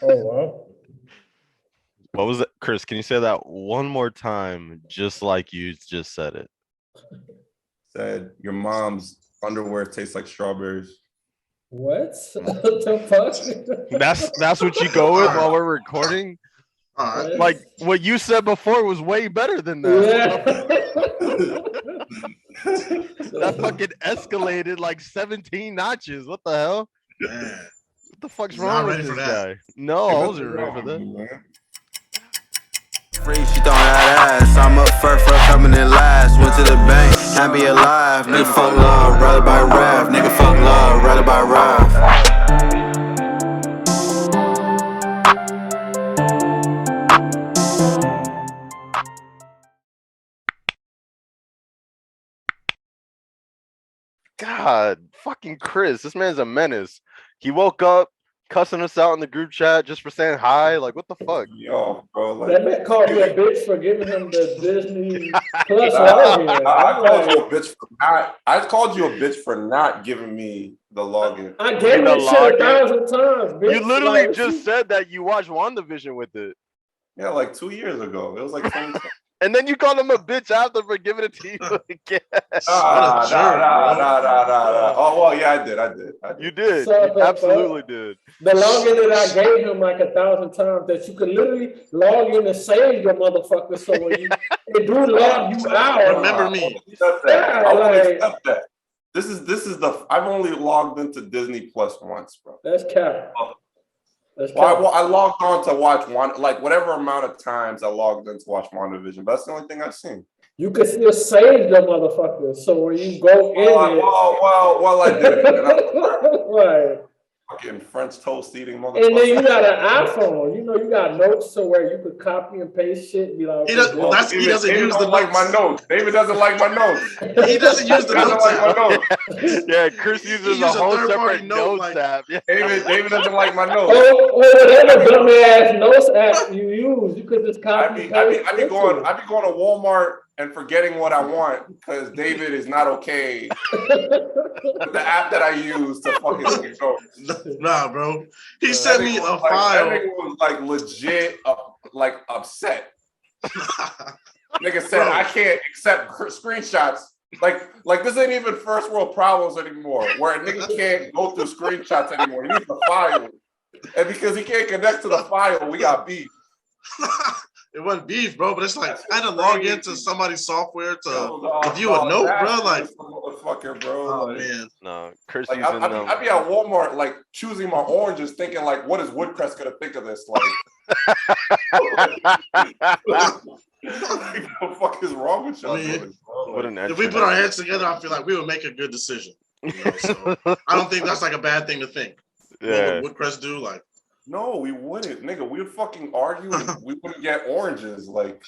Oh wow. What was it, Chris? Can you say that one more time, just like you just said it? Said your mom's underwear tastes like strawberries. What? What the fuck? That's what you go with while we're recording. All right. Like what you said before was way better than that. That fucking escalated like 17 notches. What the hell? Man. What the fuck's He's wrong not with ready this for that. guy? No, I wasn't ready for that. Man. Free, she throwing that ass. I'm up first for coming in last. Went to the bank, can't be alive. Nigga fuck love, rather by rap. Nigga fuck love, rather by rap. God, fucking Chris, this man's a menace. He woke up cussing us out in the group chat just for saying hi. Like, what the fuck? Yo, bro, That like man called you a bitch for giving him the Disney Plus I login. called you a bitch for not. I called you a bitch for not giving me the login. I gave The you shit login? 1,000 times, bitch. You literally Like, just said that you watched WandaVision with it. Yeah, like 2 years ago. It was like 2020. And then you called him a bitch after for giving it to you again. Nah. What a jerk, bro. Oh well, yeah, I did. You did. So, You absolutely did. the login that I gave him like 1,000 times that you could literally log in and save your motherfucker. So when you it do log you out. Remember me. Accept that. Yeah, I won't like- accept that. This is the. I've only logged into Disney Plus once, bro. That's cap. That's cap. Well, I logged on to watch one, like whatever amount of times I logged in to watch WandaVision. But that's the only thing I've seen. You can still save the motherfucker. So when you go in Well, I did. And I'm right. fucking French toast eating And then you motherfucker. got an iPhone. You know, you got notes so where you could copy and paste shit and be like, He does- okay, that's- he doesn't David use don't the like notes. my notes. David doesn't like my notes. He doesn't use the He doesn't notes like my app. notes. Yeah, Chris uses He a uses a whole third-party separate note, notes like- app. Yeah. David doesn't like my notes. or whatever dumbass notes app you use, you could just I copy be and paste. going to Walmart and forgetting what I want because David is not okay with the app that I use to fucking take notes. Nah, bro. He That sent me nigga a was like- file. That nigga was like legit, like upset. Nigga said, Bro. I can't accept screenshots. Like this ain't even first world problems anymore, where a nigga can't go through screenshots anymore. He needs the file. And because he can't connect to the file, we got beef. It wasn't beef, bro, but it's like I had to log into somebody's software to Yo, review a note, that bro. Like, motherfucker, bro. oh Like, man. No, Chris Like using I be at Walmart, like choosing my oranges, thinking like, what is Woodcrest gonna think of this? Like, what the fuck is wrong with y'all? I mean, boys, bro? What an If we put our heads together, I feel like we would make a good decision. You know, so I don't think that's like a bad thing to think. Yeah. What would Woodcrest do? Like, No, we wouldn't, nigga. We would fucking argue and we wouldn't get oranges. Like,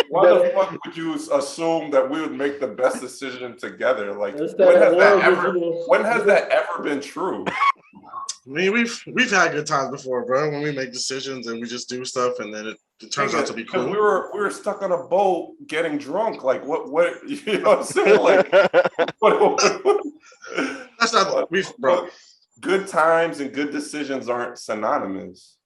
why the fuck would you assume that we would make the best decision together? Like, That's when has that orange ever? is- When has that ever been true? I mean, we've had good times before, bro. When we make decisions and we just do stuff, and then it turns out to be Because cool. we were stuck on a boat getting drunk. Like, what? You know what I'm saying? Like, what That's not bro. Good times and good decisions aren't synonymous.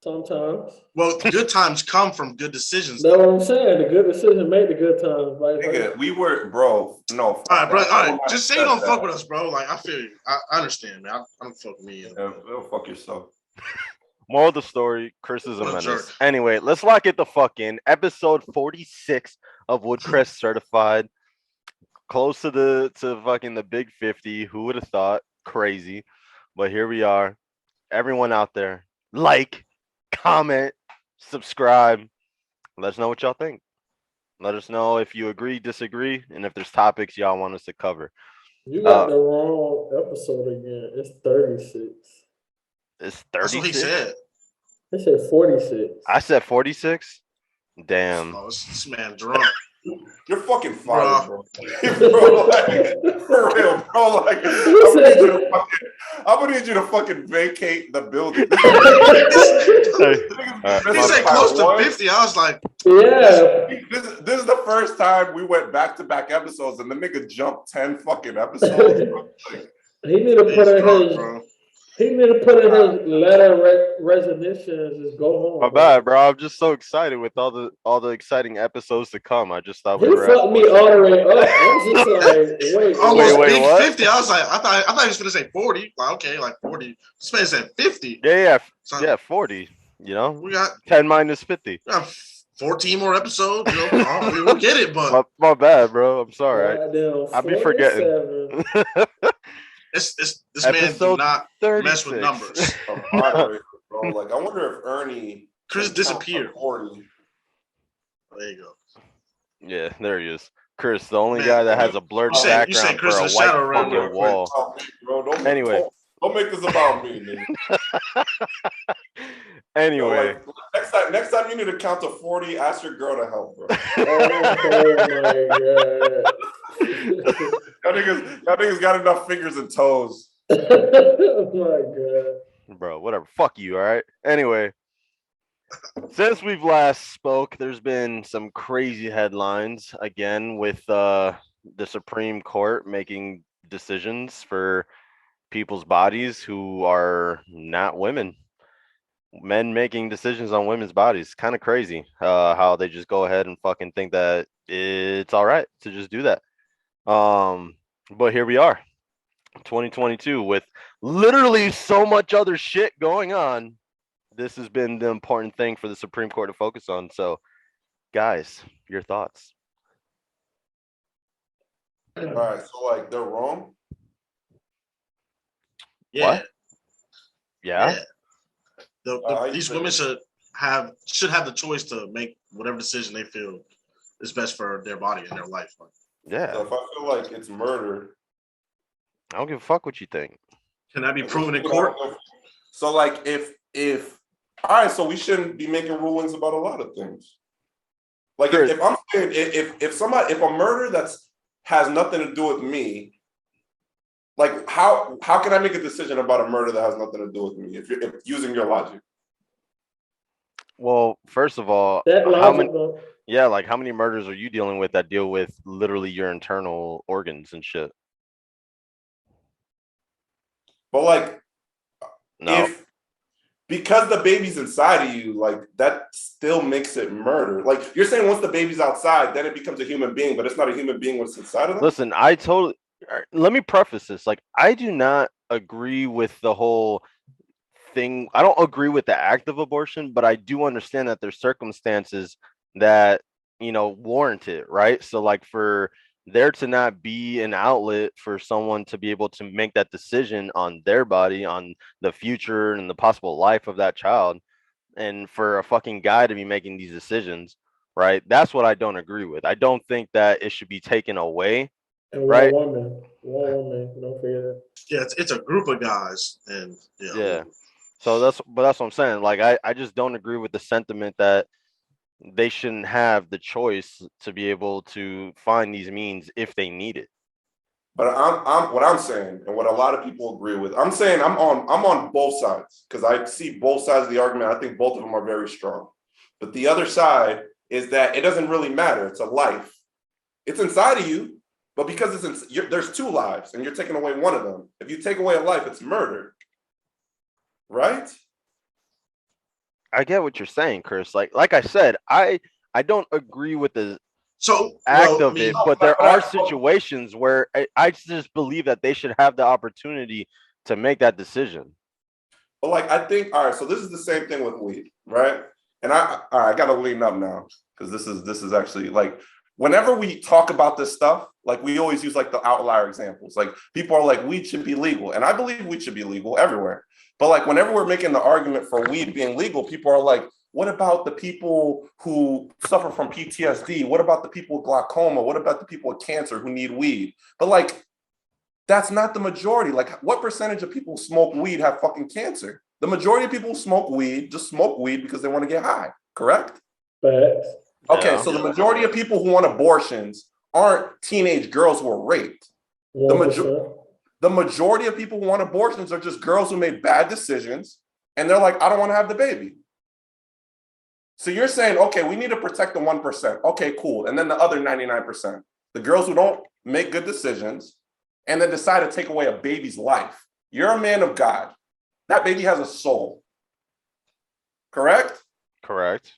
Sometimes. Well, good times come from good decisions. That's what I'm saying. The good decision made the good times. Like, Nigga, we were, bro. No, All right, bro. that. All right, just say you don't That. fuck with us, bro. Like, I feel you. I understand, man. I don't fuck with me either. Yeah, go fuck yourself. Moral of the story, Chris is a What a menace. jerk. Anyway, let's lock it the fuck in. Episode 46 of Woodcrest Certified. Close to fucking the big 50. Who would have thought? Crazy. But here we are. Everyone out there, like, comment, subscribe. Let us know what y'all think. Let us know if you agree, disagree, and if there's topics y'all want us to cover. you got the wrong episode again. It's 36. It's 36. That's what he said. It said 46. I said 46. Damn. Oh, this man drunk. You're fucking fired, bro. Bro, like, for real, bro. Like, I'm gonna need you to fucking vacate the building. He said close to 50. I was like, Yeah. This is the first time we went back to back episodes, and the nigga jumped 10 fucking episodes. Like, He need to put he's in drunk, his. bro. He need to put in his letter resignation and just go home. My bad, bro. I'm just so excited with all the exciting episodes to come. I just thought He we were at fucked me all the way up. I'm just like, wait, Almost wait, big what? 50. I was like, I thought he was gonna say 40. Like, okay, like 40. This man said 50. Yeah, So yeah, 40. You know, we got 10 minus 50. 14 more episodes. You know, we'll get it, but My bad, bro. I'm sorry. goddamn, I'll be forgetting. this man do Episode not 36. mess with numbers. Moderator, bro. Like, I wonder if Ernie Chris can count disappeared. to 40. There you go. Yeah, there he is. Chris, the only Man, guy that has a blurred you background said Chris for a in the white shadow realm fucking real quick. wall. Bro, Anyway. don't make this about me, nigga. Anyway. Yo, next time you need to count to 40, ask your girl to help, bro. Oh my Y'all niggas got enough fingers and toes. god. Oh my god. Bro, whatever. Fuck you, all right? Anyway. Since we've last spoke, there's been some crazy headlines again with the Supreme Court making decisions for people's bodies who are not women. Men making decisions on women's bodies. Kind of crazy how they just go ahead and fucking think that it's all right to just do that. But here we are, 2022, with literally so much other shit going on. This has been the important thing for the Supreme Court to focus on. So, guys, your thoughts? All right, so like they're wrong. Yeah. What? Yeah. These women should have the choice to make whatever decision they feel is best for their body and their life. Yeah. So if I feel like it's murder, I don't give a fuck what you think. Can that be proven in court? So like if all right, so we shouldn't be making rulings about a lot of things. Like Sure. if I'm saying if a murder that's has nothing to do with me, like how can I make a decision about a murder that has nothing to do with me if using your logic? Well, first of all, how many murders are you dealing with that deal with literally your internal organs and shit? But like, No. Because the baby's inside of you, like that still makes it murder. Like you're saying once the baby's outside, then it becomes a human being, but it's not a human being when it's inside of them? Listen, let me preface this. Like, I do not agree with the whole thing. I don't agree with the act of abortion, but I do understand that there's circumstances that, warrant it, right? So like for there to not be an outlet for someone to be able to make that decision on their body, on the future and the possible life of that child, and for a fucking guy to be making these decisions, right? That's what I don't agree with. I don't think that it should be taken away. And right? One woman, don't forget that. Yeah, it's a group of guys, and yeah. So that's what I'm saying. Like I just don't agree with the sentiment that they shouldn't have the choice to be able to find these means if they need it. But I'm saying, and what a lot of people agree with, I'm saying I'm on both sides because I see both sides of the argument. I think both of them are very strong. But the other side is that it doesn't really matter. It's a life. It's inside of you, but because there's two lives and you're taking away one of them. If you take away a life, it's murder, right? I get what you're saying, Chris. Like I said, I don't agree with the act of it, but there are situations where I just believe that they should have the opportunity to make that decision. But like I think, all right, so this is the same thing with weed, right? And I gotta lean up now because this is actually like whenever we talk about this stuff, like we always use like the outlier examples. Like people are like, weed should be legal, and I believe weed should be legal everywhere. But like whenever we're making the argument for weed being legal, people are like, what about the people who suffer from PTSD? What about the people with glaucoma? What about the people with cancer who need weed? But like, that's not the majority. Like, what percentage of people who smoke weed have fucking cancer? The majority of people who smoke weed just smoke weed because they want to get high, correct? Facts. Okay, so the majority of people who want abortions aren't teenage girls who were raped. The majority of people who want abortions are just girls who made bad decisions, and they're like, I don't want to have the baby. So you're saying, okay, we need to protect the 1%. Okay, cool. And then the other 99%, the girls who don't make good decisions and then decide to take away a baby's life. You're a man of God. that baby has a soul. Correct? Correct.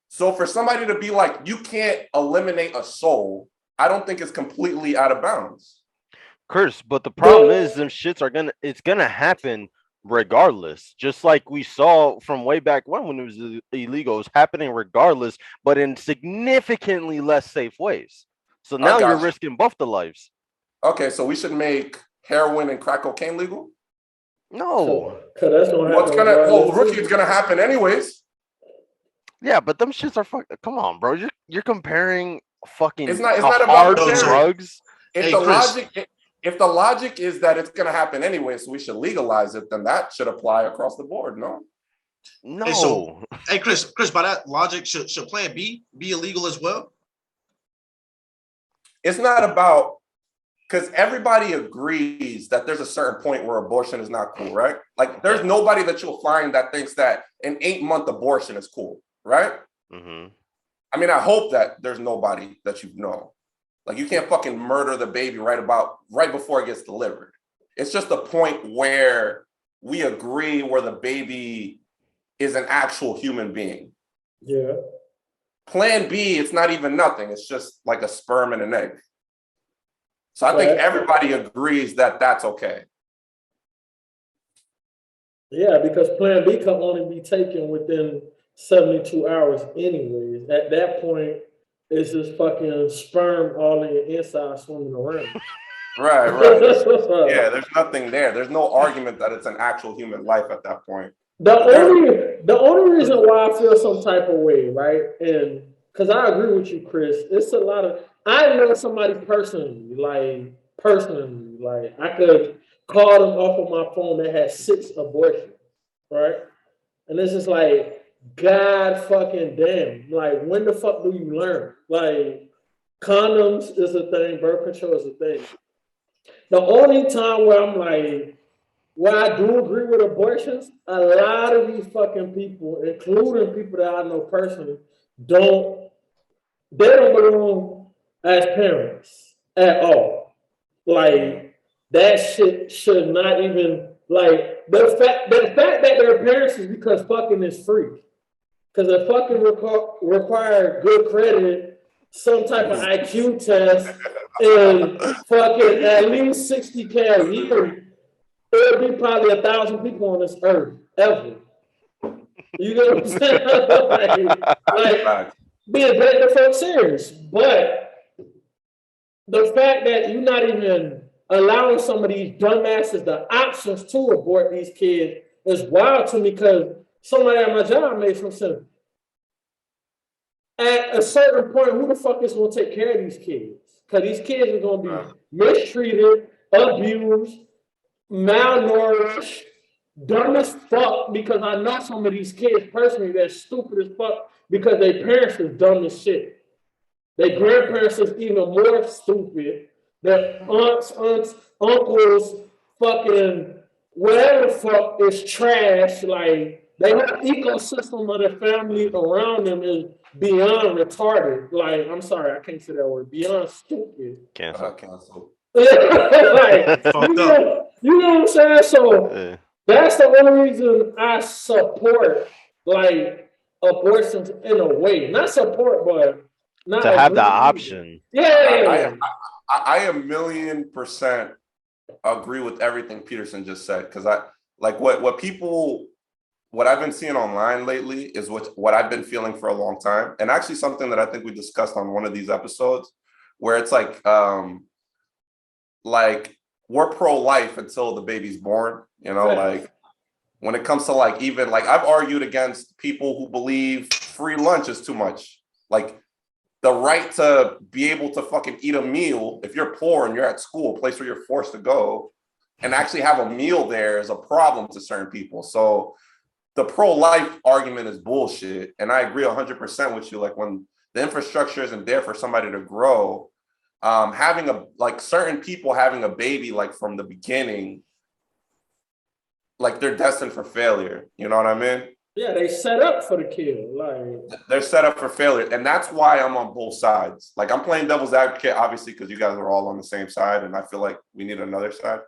So for somebody to be like, you can't eliminate a soul, I don't think it's completely out of bounds. Curse, but the problem is them shits it's gonna happen regardless. Just like we saw from way back when it was illegal, it's happening regardless, but in significantly less safe ways. So now you're risking both the lives. Okay, so we should make heroin and crack cocaine legal? No. Cause that's Rookie is gonna happen anyways. Yeah, but them shits are come on, bro. You're comparing fucking it's not about drugs. If the logic is that it's gonna happen anyway, so we should legalize it, then that should apply across the board, no? No. Hey, Chris, by that logic, should Plan B be illegal as well? It's not about, because everybody agrees that there's a certain point where abortion is not cool, right? Like there's nobody that you'll find that thinks that an 8-month abortion is cool, right? Mm-hmm. I mean, I hope that there's nobody that you know. Like you can't fucking murder the baby right before it gets delivered. It's just a point where we agree where the baby is an actual human being. Yeah. Plan B, it's not even nothing. It's just like a sperm and an egg. So I think everybody agrees that that's okay. Yeah, because Plan B can only be taken within 72 hours anyways. At that point, it's just fucking sperm all in your inside swimming around. Right. Yeah, there's nothing there. There's no argument that it's an actual human life at that point. The only reason why I feel some type of way, right? And because I agree with you, Chris, it's a lot of, I know somebody personally, I could call them off of my phone that had 6 abortions, right? And it's just like, God fucking damn. Like, when the fuck do you learn? Like, condoms is a thing, birth control is a thing. The only time where I'm like, where I do agree with abortions, a lot of these fucking people, including people that I know personally, don't belong as parents at all. Like, that shit should not even, like, the fact that they're parents is because fucking is free. Because it fucking require good credit, some type of IQ test, and fucking at least 60K a year. There'll be probably 1,000 people on this earth ever. You know what I'm saying? like being very fuck serious. But the fact that you're not even allowing some of these dumbasses the options to abort these kids is wild to me, because somebody at my job made some sense. At a certain point, who the fuck is going to take care of these kids? Because these kids are going to be mistreated, abused, malnourished, dumb as fuck, because I know some of these kids personally that's stupid as fuck because their parents are dumb as shit. Their grandparents is even more stupid. Their aunts, uncles, fucking whatever the fuck is trash. Like, the whole ecosystem of the family around them is beyond retarded. Like, I'm sorry, I can't say that word. Beyond stupid. Cancel. Like, you know what I'm saying? So that's the only reason I support like abortions in a way. Not support, but not to have the option. Yeah. I 1,000,000% agree with everything Peterson just said, because I like what I've been seeing online lately is what I've been feeling for a long time, and actually something that I think we discussed on one of these episodes, where it's like we're pro-life until the baby's born, you know, like when it comes to like, even like I've argued against people who believe free lunch is too much. Like the right to be able to fucking eat a meal if you're poor and you're at school, a place where you're forced to go and actually have a meal there is a problem to certain people. So the pro-life argument is bullshit. And I agree 100% with you. Like when the infrastructure isn't there for somebody to grow, having certain people having a baby, like from the beginning, like they're destined for failure. You know what I mean? Yeah, they set up for the kill. Like they're set up for failure. And that's why I'm on both sides. Like I'm playing devil's advocate, obviously, because you guys are all on the same side. And I feel like we need another side.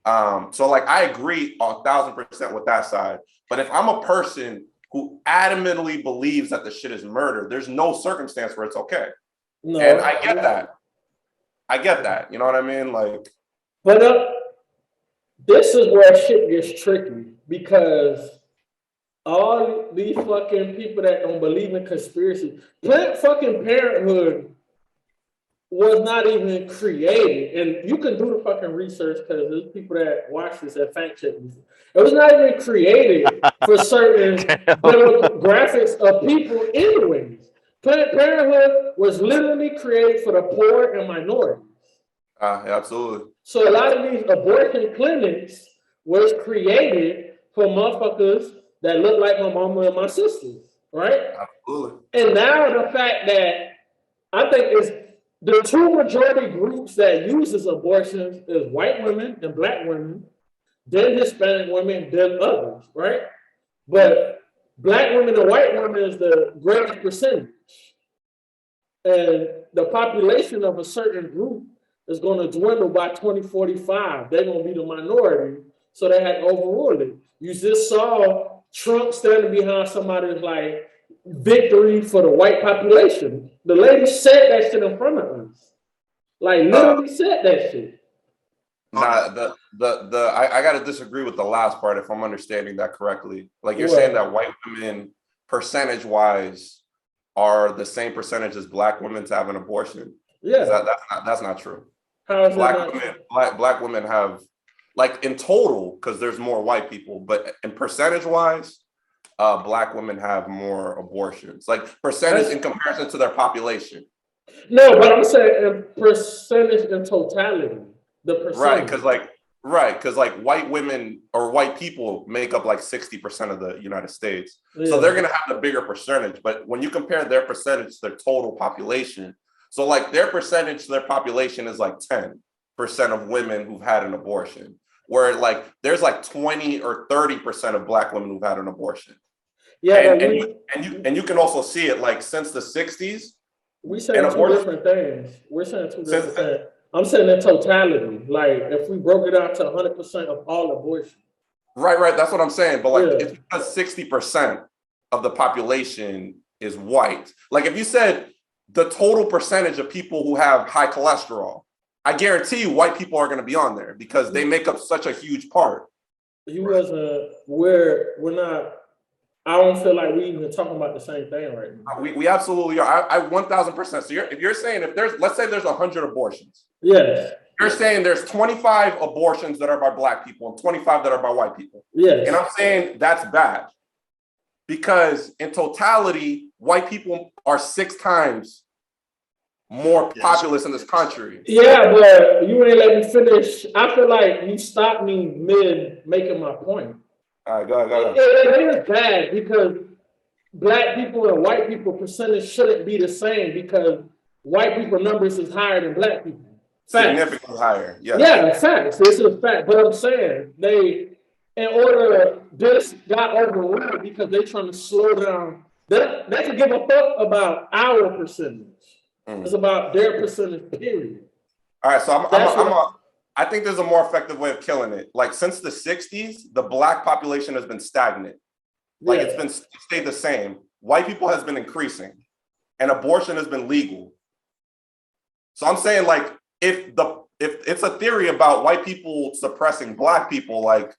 So like I agree 1,000% with that side. But if I'm a person who adamantly believes that the shit is murder, there's no circumstance where it's okay. No. And I get that. You know what I mean? Like, but this is where shit gets tricky because all these fucking people that don't believe in conspiracy, Planned fucking Parenthood was not even created. And you can do the fucking research because there's people that watch this that fact check this. It was not even created for certain demographics of people anyways. Planned Parenthood was literally created for the poor and minorities. Absolutely. So a lot of these abortion clinics was created for motherfuckers that look like my mama and my sisters, right? Absolutely. And now the fact that I think it's the two majority groups that uses abortions is white women and black women, then Hispanic women, then others, right? But black women and white women is the greatest percentage. And the population of a certain group is going to dwindle by 2045. They're going to be the minority, so they had to overrule it. You just saw Trump standing behind somebody's like victory for the white population. The lady said that shit in front of us. Like literally said that shit. Nah, I gotta disagree with the last part if I'm understanding that correctly. Like you're saying that white women percentage wise are the same percentage as black women to have an abortion. Yeah. That's not true. How is that not true? Black women have, like in total, because there's more white people, but in percentage wise, black women have more abortions. Like percentage in comparison to their population. No, but I'm saying in percentage in totality. The percentage. Right, because like white women or white people make up like 60% of the United States. Yeah. So they're gonna have the bigger percentage. But when you compare their percentage to their total population, so like their percentage to their population is like 10% of women who've had an abortion, where like there's like 20 or 30% of black women who've had an abortion. Yeah, and you can also see it like since the 60s. We saying two different things. We're saying two different things. I'm saying in totality, like if we broke it out to 100% of all abortion. Right. That's what I'm saying. But like it's because 60% of the population is white. Like if you said the total percentage of people who have high cholesterol, I guarantee you white people are going to be on there because they make up such a huge part. We're not. I don't feel like we even talking about the same thing right now. We absolutely are. I 1,000%. So if you're saying let's say there's 100 abortions. Yes. You're saying there's 25 abortions that are by black people and 25 that are by white people. Yes. And I'm saying that's bad because in totality, white people are 6 times more populous in this country. Yeah, but you ain't let me finish. I feel like you stopped me mid making my point. All right, go ahead. It is bad because black people and white people percentage shouldn't be the same because white people numbers is higher than black people. Facts. Significantly higher. Yes. Yeah, facts. This is a fact. But I'm saying this got overruled because they're trying to slow down. They can give a fuck about our percentage. It's about their percentage, period. All right, so I think there's a more effective way of killing it. Like since the 60s, the black population has been stagnant. Like it's stayed the same. White people has been increasing and abortion has been legal. So I'm saying like, if it's a theory about white people suppressing black people, like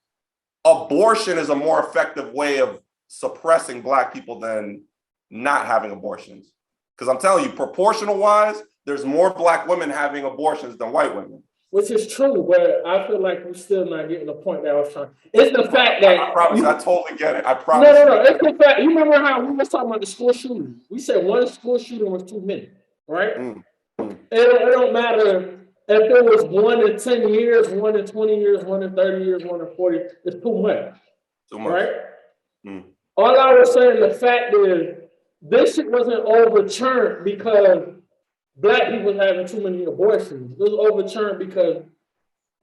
abortion is a more effective way of suppressing black people than not having abortions. Because I'm telling you, proportional wise, there's more black women having abortions than white women. Which is true, but I feel like we're still not getting the point that I was trying. It's the fact that I promise I totally get it. I promise. No. It's the fact. You remember how we was talking about the school shooting? We said one school shooting was too many, right? It don't matter if it was 1 in 10 years, 1 in 20 years, 1 in 30 years, 1 in 40. It's too much. Right? All I was saying, the fact is, this shit wasn't overturned because black people having too many abortions. It was overturned because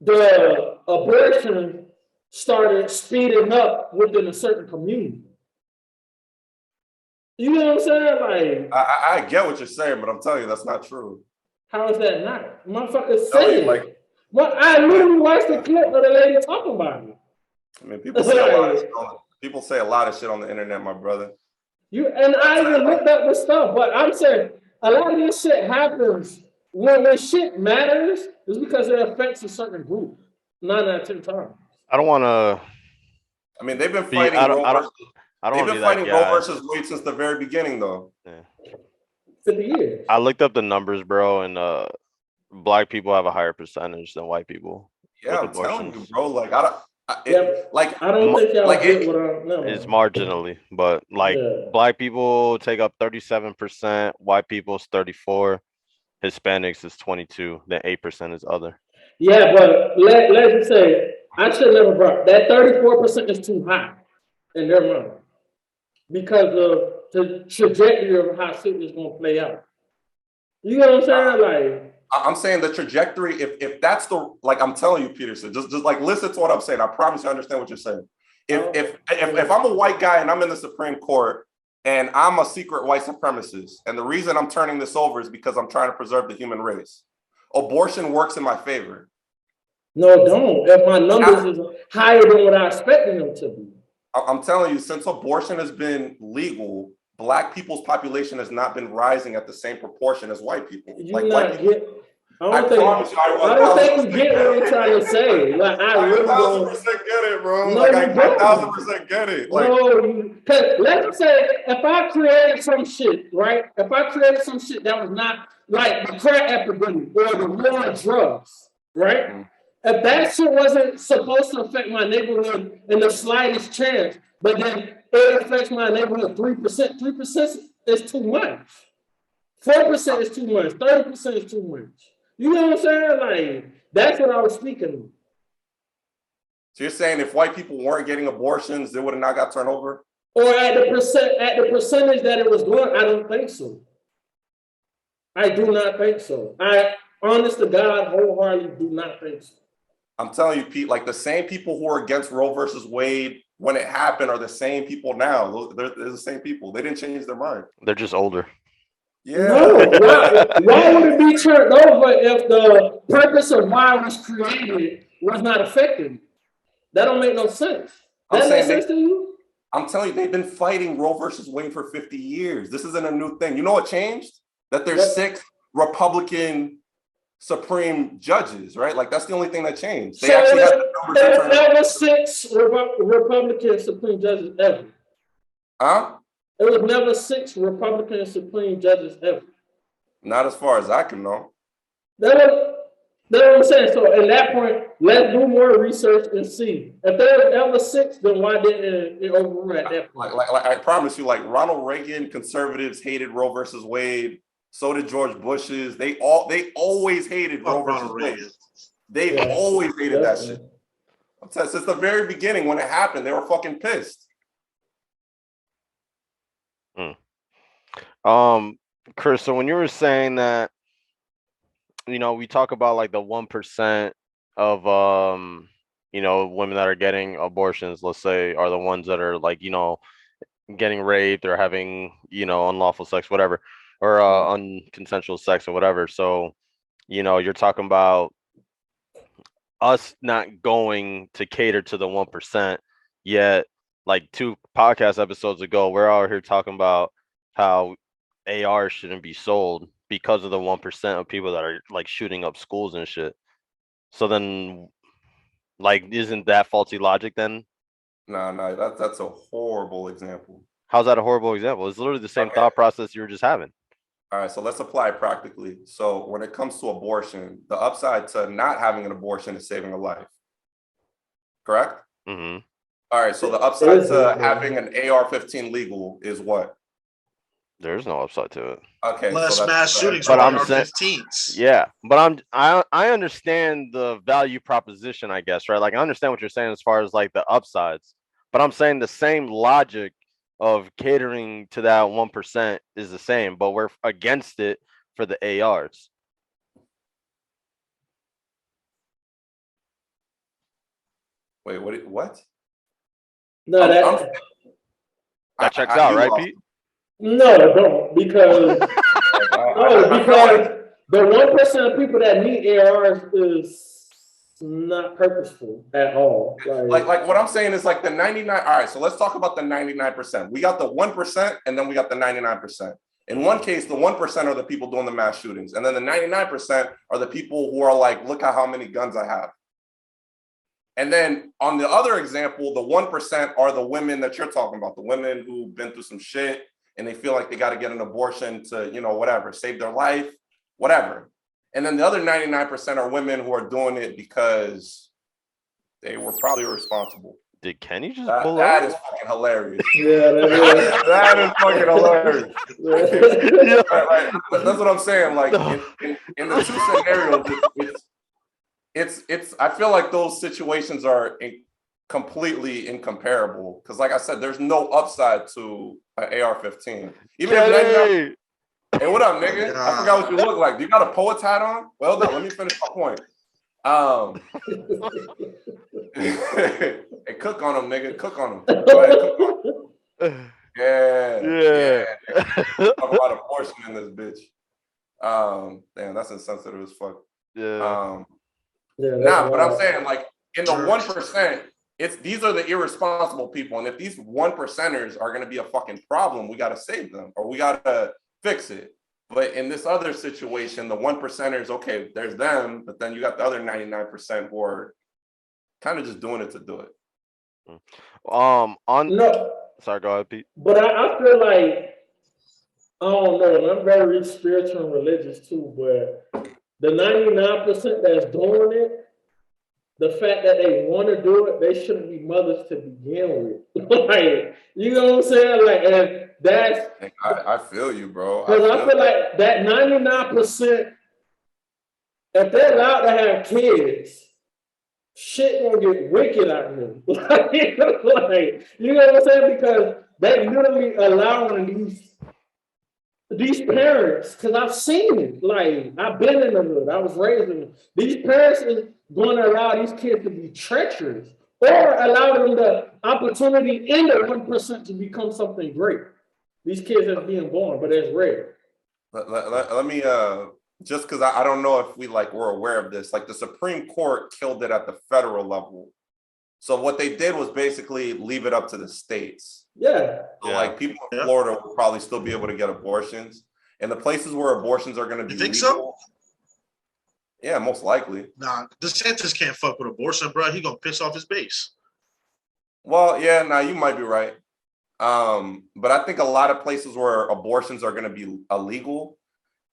the abortion started speeding up within a certain community. You know what I'm saying? Like I get what you're saying, but I'm telling you that's not true. How is that not? Motherfuckers say it. Well, I literally watched the clip of the lady talking about it. I mean, people say a lot of shit on the internet, my brother. I even looked up the stuff, but I'm saying a lot of this shit happens when shit matters is because it affects a certain group. 9 out of 10 times. I don't want to. I mean, they've been fighting Roe versus Wade since the very beginning, though. Yeah. 50 years. I looked up the numbers, bro, and black people have a higher percentage than white people. Yeah, I'm telling you, bro. Like I don't think y'all get what I'm. No. It's marginally, but black people take up 37%, white people's 34%, Hispanics is 22%, then 8% is other. Yeah, but let's just say I should never brought that 34% is too high in their mind because of the trajectory of how shit is gonna play out. You know what I'm saying? I'm saying the trajectory, if that's I'm telling you, Peterson, just like listen to what I'm saying. I promise you understand what you're saying. If I'm a white guy and I'm in the Supreme Court and I'm a secret white supremacist, and the reason I'm turning this over is because I'm trying to preserve the human race, abortion works in my favor. No, don't. If my numbers is higher than what I expected them to be. I'm telling you, since abortion has been legal, black people's population has not been rising at the same proportion as white people. I don't think you get what I'm trying to say. Like I really 1,000% get it, bro. No, I 1,000% get it. Because let's say if I created some shit, right? If I created some shit that was not like the crack epidemic or the war on drugs, right? Mm-hmm. If that shit wasn't supposed to affect my neighborhood in the slightest chance, but then it affects my neighborhood 3%. 3% is too much. 4% is too much. 30% is too much. You know what I'm saying? Like that's what I was speaking of. So you're saying if white people weren't getting abortions, they would have not got turned over? Or at the percentage that it was going, I don't think so. I do not think so. I honest to God, wholeheartedly do not think so. I'm telling you, Pete, like the same people who are against Roe versus Wade when it happened are the same people now. They're the same people. They didn't change their mind. They're just older. Yeah. No, why would it be turned over if the purpose of why it was created was not affected? That don't make no sense. That makes sense to you? I'm telling you, they've been fighting Roe versus Wade for 50 years. This isn't a new thing. You know what changed? That there's 6 Republican Supreme judges, right? Like that's the only thing that changed. They actually had the numbers to turn. There were 6 Republican Supreme judges ever. Huh? There was never 6 Republican Supreme judges ever. Not as far as I can know. That's what I'm saying. So at that point, let's do more research and see. If there was ever 6, then why didn't it overrule at that point? Like I promise you, like Ronald Reagan, conservatives hated Roe versus Wade. So did George Bush's. They always hated Roe versus Wade. They've always hated that shit. Since the very beginning, when it happened, they were fucking pissed. Chris, so when you were saying that, you know, we talk about like the 1% of women that are getting abortions, let's say, are the ones that are like, you know, getting raped or having, you know, unlawful sex, whatever, or unconsensual sex or whatever. So, you know, you're talking about us not going to cater to the 1%, yet like 2 podcast episodes ago, we're out here talking about how AR shouldn't be sold because of the 1% of people that are like shooting up schools and shit. So then, like, isn't that faulty logic then? No, that's a horrible example. How's that a horrible example? It's literally the same thought process you were just having. All right, so let's apply it practically. So when it comes to abortion, the upside to not having an abortion is saving a life. Correct? Mm-hmm. All right, so the upside to having an AR-15 legal is what? There's no upside to it. Okay, less mass shootings, but I'm saying, yeah, but I understand the value proposition, I guess, right? Like I understand what you're saying as far as like the upsides, but I'm saying the same logic of catering to that 1% is the same, but we're against it for the ARs. Wait, what? No, that checks out, right, Pete? No, don't, because because the 1% of people that need ARs is not purposeful at all. Like what I'm saying is like the 99. All right, so let's talk about the 99%. We got the 1%, and then we got the 99%. In one case, the 1% are the people doing the mass shootings, and then the 99% are the people who are like, look at how many guns I have. And then on the other example, the 1% are the women that you're talking about, the women who've been through some shit and they feel like they got to get an abortion to, whatever, save their life, whatever. And then the other 99% are women who are doing it because they were probably irresponsible. Did Kenny just pull up? That is fucking hilarious. Yeah, that is fucking hilarious. Right. That's what I'm saying. Like in the two scenarios, it's I feel like those situations are completely incomparable because, like I said, there's no upside to an AR-15. Even if hey, what up, nigga? I forgot what you look like. Do you got a poet's hat on? Well done. Let me finish my point. Hey, cook on him, nigga. Cook on him. Go ahead, cook on him. Yeah. Talk about abortion in this bitch. Damn, that's insensitive as fuck. Yeah. But I'm saying, like, in the 1%, these are the irresponsible people, and if these 1%ers are gonna be a fucking problem, we gotta save them or we gotta fix it. But in this other situation, the 1%ers, okay, there's them, but then you got the other 99% who are kind of just doing it to do it. Sorry, go ahead, Pete. But I feel like, I don't know, and I'm very spiritual and religious too, but the 99% that's doing it, the fact that they want to do it, they shouldn't be mothers to begin with. Like, you know what I'm saying? Like, and that's. I feel you, bro. Because I feel like that 99%, if they're allowed to have kids, shit gonna get wicked out of them. Like, you know what I'm saying? Because they literally allowing these parents, because I've seen it. Like, I've been in the hood. I was raised in it. These parents is going to allow these kids to be treacherous or allow them the opportunity in the 1% to become something great. These kids are being born, but it's rare. Let me, just because I don't know if we're aware of this, like the Supreme Court killed it at the federal level. So what they did was basically leave it up to the states. Yeah. So like people in Florida will probably still be able to get abortions. And the places where abortions are going to be legal, so? Yeah, most likely. Nah, DeSantis can't fuck with abortion, bro. He gonna piss off his base. Well, yeah, you might be right. But I think a lot of places where abortions are going to be illegal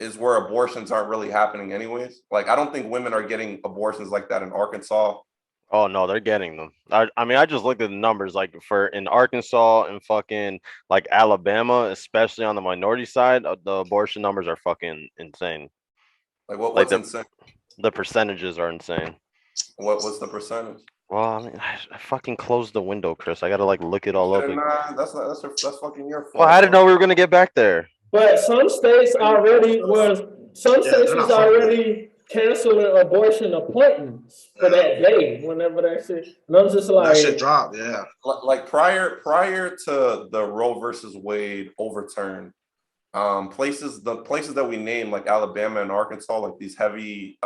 is where abortions aren't really happening anyways. Like, I don't think women are getting abortions like that in Arkansas. Oh no, they're getting them. I mean, I just looked at the numbers. Like in Arkansas and fucking like Alabama, especially on the minority side, the abortion numbers are fucking insane. Like what's insane? The percentages are insane. What's the percentage? Well, I mean, I fucking closed the window, Chris. I gotta like look it all up. That's fucking your fault. Well, I didn't know we were gonna get back there. But some states already canceling abortion appointments for that day, whenever that shit. And I'm just like, that shit dropped, yeah. Like prior to the Roe versus Wade overturn, the places that we named, like Alabama and Arkansas, like these heavy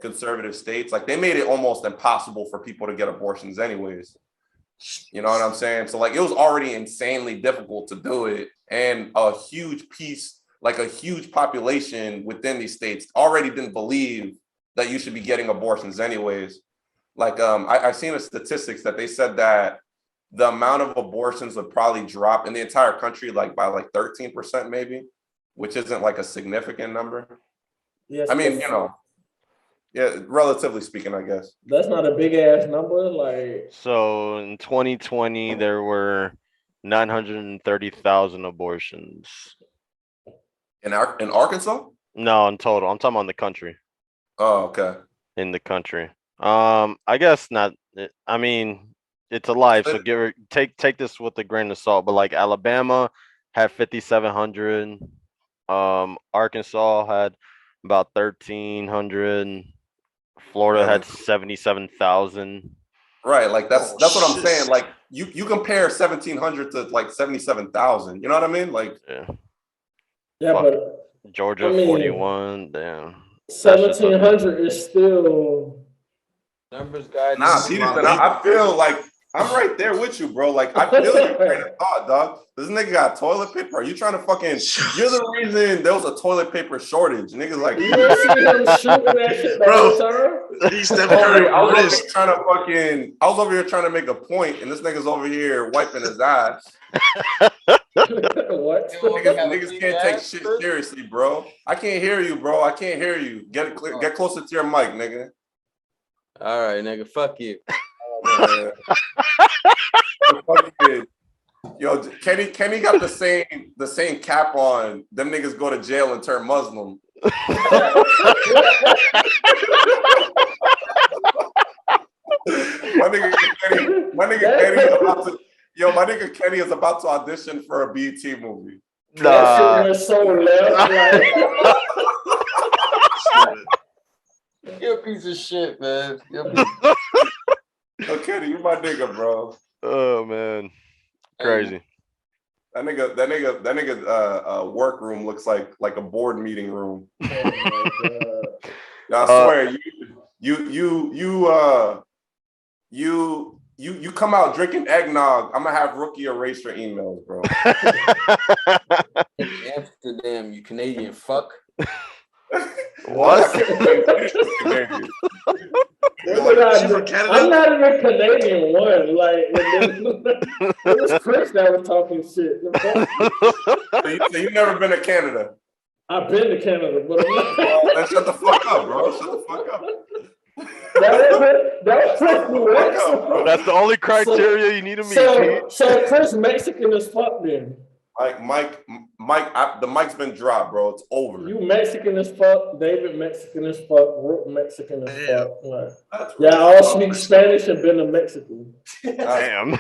conservative states, like they made it almost impossible for people to get abortions anyways. You know what I'm saying? So like it was already insanely difficult to do it, and a huge population within these states already didn't believe that you should be getting abortions anyways. Like I've seen the statistics that they said that the amount of abortions would probably drop in the entire country like by like 13% maybe, which isn't like a significant number. Yes, I mean, yeah, relatively speaking, I guess. That's not a big ass number. Like, so in 2020 there were 930,000 abortions. In Arkansas? No, in total. I'm talking on the country. Oh, okay. In the country. I guess not. I mean, it's a life, so take this with a grain of salt. But like Alabama had 5,700. Arkansas had about 1,300. Florida had 77,000. Right, like that's what I'm saying. Like you compare 1,700 to like 77,000. You know what I mean? Like yeah, but Georgia 41. Damn. 1,700 is still Numbers guy. Nah, Peterson, I feel like I'm right there with you, bro. Like, I feel your train of thought, dog. This nigga got toilet paper. Are you trying to fucking... You're the reason there was a toilet paper shortage. Niggas like... You didn't see him shooting that shit the whole time? He's definitely I was over here trying to fucking... I was over here trying to make a point, and this nigga's over here wiping his ass. What? Niggas can't take shit seriously, bro. I can't hear you, bro. I can't hear you. Get closer to your mic, nigga. All right, nigga. Fuck you. Yo, Kenny got the same cap on. Them niggas go to jail and turn Muslim. My nigga Kenny is about to audition for a BET movie. That shit was so left. You're a piece of shit, man. Yo, Kenny, you my nigga, bro. Oh man, crazy. That nigga workroom looks like a board meeting room. Oh my God. I swear, you come out drinking eggnog, I'm gonna have Rookie erase your emails, bro. Amsterdam, you Canadian fuck. What? I'm not even Canadian one. Like, it was Chris that was talking shit. So you never been to Canada? I've been to Canada, but I'm not. Then shut the fuck up, bro. Shut the fuck up. That's the only criteria you need to meet. So Chris Mexican as fuck then. Mike, the mic's been dropped, bro. It's over. You Mexican as fuck. David Mexican as fuck. Rook Mexican as fuck. Like, yeah, I all speak Spanish and been to Mexico. Damn.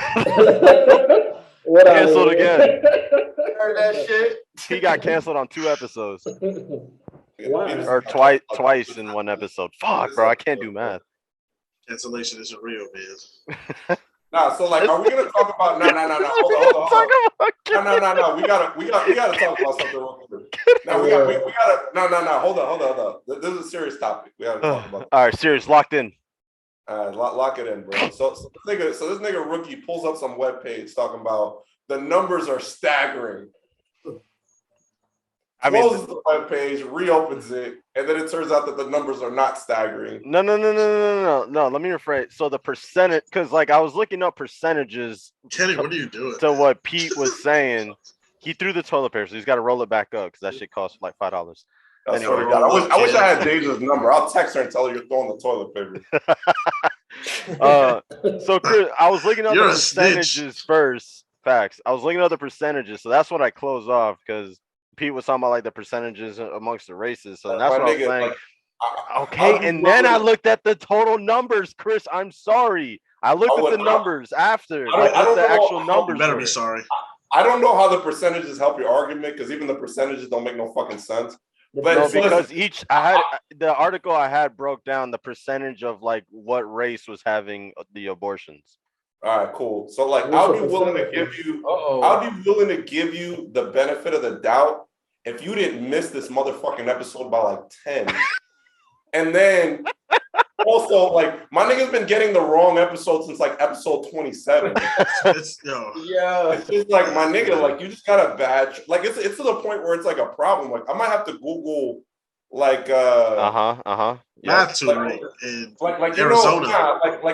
What canceled again. Heard that shit? He got canceled on 2 episodes. Why? Or twice in 1 episode. Fuck, bro. I can't do math. Cancellation isn't real, man. Nah, so like, are we gonna talk about? No. Hold on. No. We gotta talk about something real quick. No, we gotta. No. Hold on. This is a serious topic. We gotta talk about. All right, serious. Locked in. Lock it in, bro. So this nigga Rookie pulls up some webpage talking about the numbers are staggering. Closes the webpage, reopens it, and then it turns out that the numbers are not staggering. No. Let me rephrase. So the percentage, because like I was looking up percentages. Kenny, what are you doing? To what Pete was saying, he threw the toilet paper, so he's got to roll it back up because that shit costs like $5. Anyway, I wish I had Deja's number. I'll text her and tell her you're throwing the toilet paper. So Chris, I was looking up the percentages first. Facts. I was looking at the percentages, so that's what I closed off because Pete was talking about like the percentages amongst the races. So that's what I was saying. Okay, and then I looked at the total numbers, Chris. I'm sorry. I looked at the numbers after. I don't the actual numbers. Better be sorry. I don't know how the percentages help your argument because even the percentages don't make no fucking sense. But no, because the article I had broke down the percentage of like what race was having the abortions. All right, cool. So like, I'll be willing to give you the benefit of the doubt if you didn't miss this motherfucking episode by like 10. And then also like my nigga's been getting the wrong episode since like episode 27. It's just like my nigga, like you just got a badge. Like it's to the point where it's like a problem. Like I might have to Google like not to like Arizona.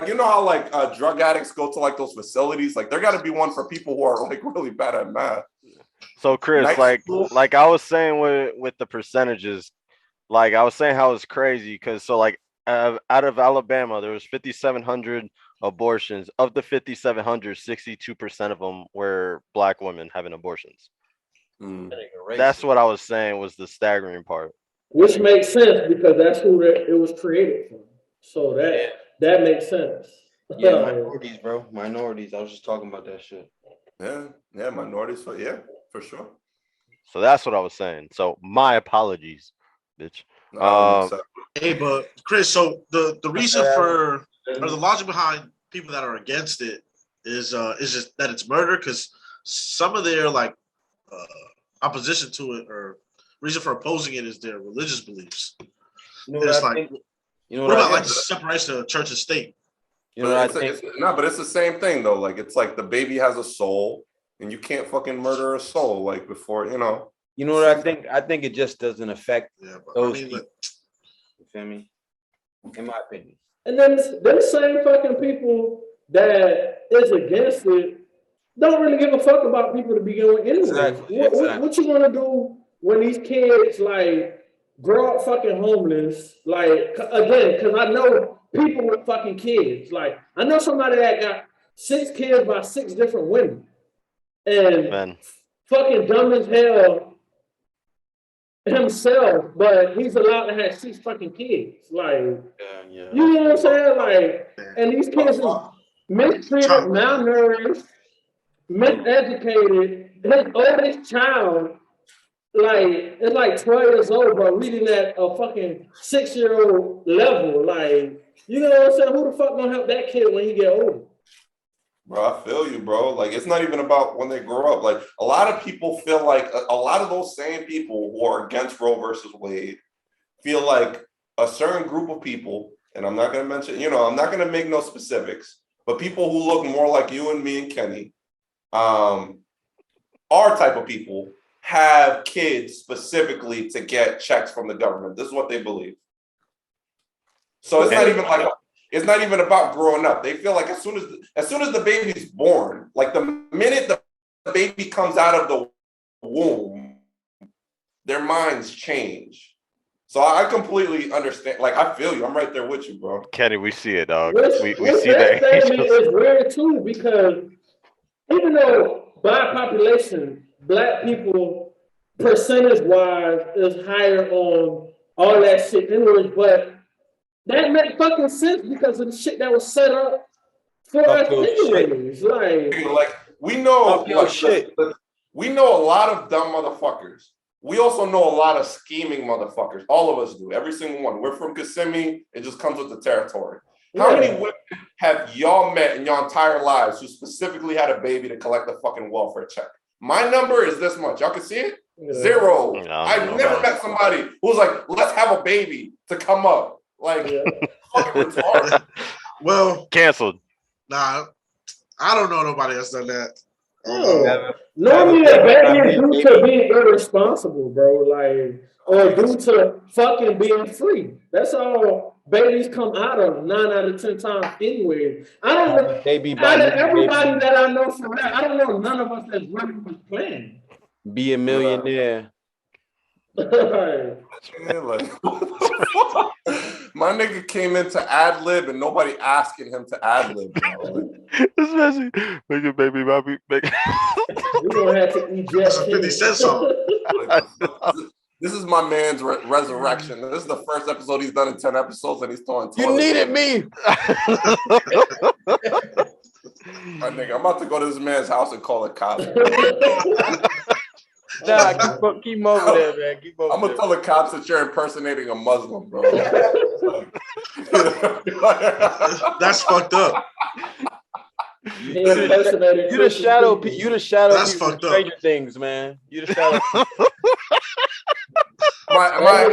You know how like drug addicts go to like those facilities. Like there got to be one for people who are like really bad at math. So Chris, like I was saying with the percentages, like I was saying how it's crazy because so like out of Alabama there was 5,700 abortions. Of the 5,700, 62% of them were Black women having abortions. That's what I was saying was the staggering part. Which makes sense because that's who it was created for. So that makes sense. Yeah, minorities, bro. Minorities. I was just talking about that shit. Yeah, minorities. So yeah, for sure. So that's what I was saying. So my apologies, bitch. Hey, but Chris, so the reason for or the logic behind people that are against it is just that it's murder because some of their like opposition to it or reason for opposing it is their religious beliefs. You know what I think? You know What what about I like think? the separation of church and state? You know what I But think? but it's the same thing though. Like it's like the baby has a soul, and you can't fucking murder a soul like before. You know what I think? I think it just doesn't affect those people. You feel me? In my opinion. And then them same fucking people that is against it don't really give a fuck about people to begin with anyway. Exactly. What you gonna do when these kids like grow up fucking homeless? Like again, because I know people with fucking kids. Like I know somebody that got 6 kids by 6 different women, and Man. fucking dumb as hell himself, but he's allowed to have 6 fucking kids. Like you know what I'm saying? Like, and these kids is mistreated, malnourished, miseducated. His oldest child, like, it's like 12 years old, but reading at a fucking 6-year-old level. Like, you know what I'm saying? Who the fuck gonna help that kid when he get older? Bro, I feel you, bro. Like, it's not even about when they grow up. Like, a lot of people feel like a lot of those same people who are against Roe versus Wade feel like a certain group of people, and I'm not going to mention, I'm not going to make no specifics, but people who look more like you and me and Kenny, our type of people, have kids specifically to get checks from the government. This is what they believe. So it's not even like it's not even about growing up. They feel like as soon as the baby's born, like the minute the baby comes out of the womb, their minds change. So I completely understand. Like I feel you. I'm right there with you, bro. Kenny, we see it, dog. We see that statement is weird too, because even though by population, black people percentage wise is higher on all that shit anyways, but that makes fucking sense because of the shit that was set up for us anyways. Like we know we know a lot of dumb motherfuckers. We also know a lot of scheming motherfuckers. All of us do. Every single one. We're from Kissimmee. It just comes with the territory. How many women have y'all met in your entire lives who specifically had a baby to collect a fucking welfare check? My number is this much. Y'all can see it? 0. I've never met somebody who was like, let's have a baby to come up. Like, fucking retarded. Well, canceled. Nah, I don't know nobody that's done that. Normally, a baby is due to being irresponsible, bro. Like, or due to fucking being free. That's all babies come out of 9 out of 10 times anyway. I don't know. Out of everybody that I know from that, I don't know none of us that's really was playing. Be a millionaire. My nigga came in to ad lib and nobody asking him to ad lib. Especially make it baby Bobby. We're gonna have to eject 50 Cent song. This is my man's resurrection. This is the first episode he's done in 10 episodes, and he's throwing. You needed me. My nigga, I'm about to go to this man's house and call the cops. Nah, keep him over there, man. I'm gonna tell the cops that you're impersonating a Muslim, bro. That's fucked up. You the shadow. That's fucked up. Stranger Things, man. You the shadow. Am I